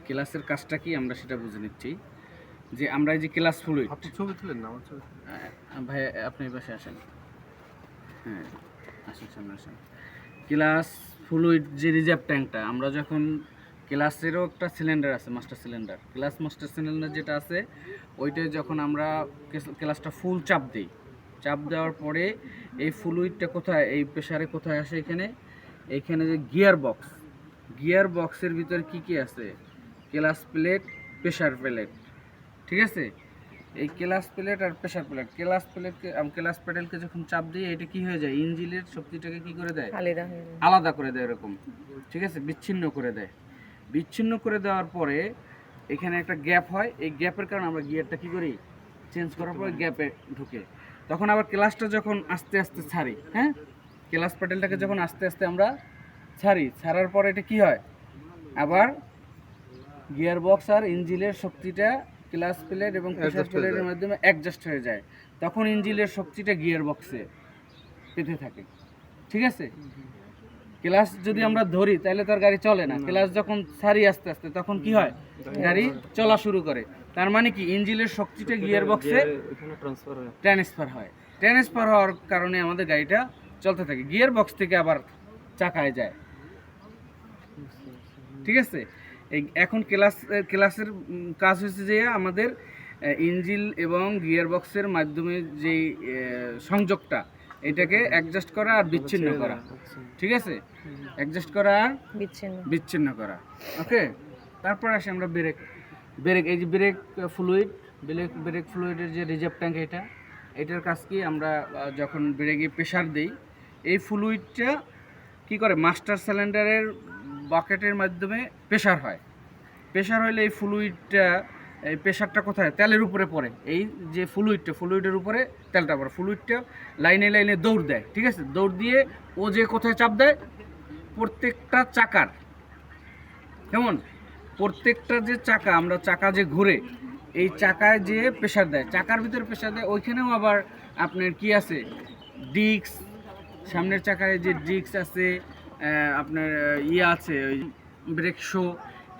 ক্লাসের কাজটা কি আমরা সেটা বুঝে নিচ্ছি। যে আমরা এই যে ক্লাস ফ্লুইড, আপনি ছবি তুলেন না, আমার ছবি ভাই আপনি এই পাশে আসেন, হ্যাঁ আসেন সামনে আসেন। ক্লাস ফ্লুইড যে রিজার্ভ ট্যাঙ্কটা, আমরা যখন ক্লাসেরও একটা সিলিন্ডার আছে, master cylinder, class master cylinder যেটা আছে ওইটাই যখন আমরা ক্লাসটা ফুল চাপ দিই, চাপ দেওয়ার পরে এই ফ্লুইডটা কোথায়, এই প্রেসারে কোথায় আসে, এইখানে যে গিয়ার বক্সের ভিতরে কি কি আছে, ক্লাস প্লেট, প্রেসার প্লেট, ঠিক আছে। এই ক্লাস প্লেট আর প্রেসার প্লেট, ক্লাস প্যাডেলকে যখন চাপ দিয়ে এটা কি হয়ে যায়, ইঞ্জিনের শক্তিটাকে কি করে দেয়, আলাদা করে দেয় এরকম, ঠিক আছে, বিচ্ছিন্ন করে দেয়। বিচ্ছিন্ন করে দেওয়ার পরে এখানে একটা গ্যাপ হয়, এই গ্যাপের কারণে আমরা গিয়ারটা কি করি, চেঞ্জ করার পরে গ্যাপে ঢুকে, তখন আবার ক্লাসটা যখন আস্তে আস্তে ছাড়ি, হ্যাঁ, ক্লাস প্যাডেলটাকে যখন আস্তে আস্তে আমরা ছাড়ার পরে এটা কি হয়, আবার গিয়ার বক্স আর ইঞ্জিনের শক্তিটা ক্লাস প্লেট এবং প্রেসার প্লেটের মাধ্যমে অ্যাডজাস্ট হয়ে যায়, তখন ইঞ্জিনের শক্তিটা গিয়ার বক্সে পেতে থাকে, ঠিক আছে। ক্লাস যদি আমরা ধরি তাহলে তার গাড়ি চলে না, ক্লাস যখন ছাড়ি আস্তে আস্তে তখন কি হয়, গাড়ি চলা শুরু করে। তার মানে কি, ইঞ্জিনের শক্তিটা গিয়ার বক্সে ট্রান্সফার হওয়ার কারণে আমাদের গাড়িটা চলতে থাকে, গিয়ার বক্স থেকে আবার চাকায় যায়, ঠিক আছে। এখন ক্লাসের কাজ হচ্ছে যে আমাদের ইঞ্জিন এবং গিয়ার বক্সের মাধ্যমে যে সংযোগটা, এটাকে অ্যাডজাস্ট করা আর বিচ্ছিন্ন করা, ঠিক আছে, অ্যাডজাস্ট করা আর বিচ্ছিন্ন করা, ওকে। তারপর আসি আমরা ব্রেক। এই যে ব্রেক ফ্লুইডের যে রিজার্ভ ট্যাঙ্ক, এটার কাজ কি, আমরা যখন ব্রেকে প্রেসার দিই, এই ফ্লুইডটা কি করে, মাস্টার সিলিন্ডারের বাকেটের মাধ্যমে প্রেসার হয়, প্রেসার হলে এই ফ্লুইডটা, এই প্রেসারটা কোথায়, তেলের উপরে পড়ে, এই যে ফ্লুইডের উপরে তেলটা পড়ে, ফ্লুইডটা লাইনে লাইনে দৌড় দেয়, ঠিক আছে, দৌড় দিয়ে ও যে কোথায় চাপ দেয়, প্রত্যেকটা চাকার, কেমন, প্রত্যেকটা যে চাকা, আমরা চাকা যে ঘুরে, এই চাকায় যে প্রেসার দেয়, চাকার ভিতরে প্রেসার দেয়, ওইখানেও আবার আপনার কি আছে, ডিস্ক, সামনের চাকায় যে ডিস্ক আছে, আপনার আছে ওই ব্রেক শো,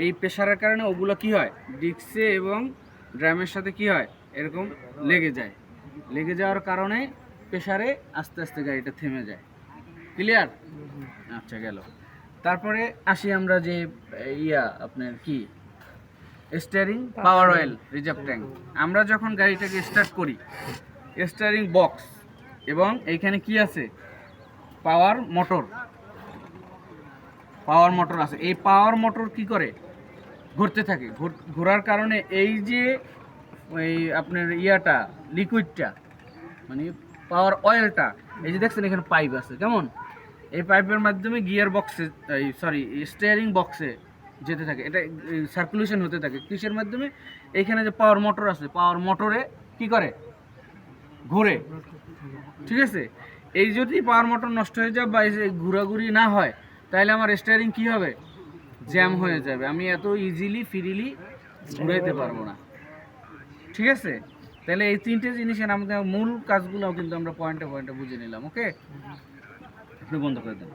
এই প্রেসারের কারণে ওগুলো কি হয়, ডিস্কে এবং ড্রামের সাথে কি হয়, এরকম লেগে যাওয়ার কারণে প্রেসারে আস্তে আস্তে গাড়িটা থেমে যায়, ক্লিয়ার। আচ্ছা গেল। তারপরে আসি আমরা যে আপনার কি, স্টিয়ারিং পাওয়ার অয়েল রিজার্ভ ট্যাঙ্ক। আমরা যখন গাড়িটাকে স্টার্ট করি, স্টিয়ারিং বক্স এবং এইখানে কি আছে, পাওয়ার মোটর আছে, এই পাওয়ার মোটর কি করে, ঘুরতে থাকে, ঘোরার কারণে এই যে ওই আপনার লিকুইডটা, মানে পাওয়ার অয়েলটা, এই যে দেখছেন এখানে পাইপ আছে, কেমন, এই পাইপের মাধ্যমে গিয়ার বক্সে, স্টিয়ারিং বক্সে যেতে থাকে, এটা সার্কুলেশন হতে থাকে, কিসের মাধ্যমে, এইখানে যে পাওয়ার মোটর আছে, পাওয়ার মোটরে কি করে, ঘুরে, ঠিক আছে। এই যদি পাওয়ার মোটর নষ্ট হয়ে যায় বা ঘোরাঘুরি না হয়, তাহলে আমার স্টিয়ারিং কি হবে, জ্যাম হয়ে যাবে, আমি এত ইজিলি ফ্রিলি ঘুরাইতে পারবো না, ঠিক আছে। তাহলে এই তিনটে জিনিসের আমাদের মূল কাজগুলো কিন্তু আমরা পয়েন্টে বুঝে নিলাম, ওকে। আপনি বন্ধ করে দেন।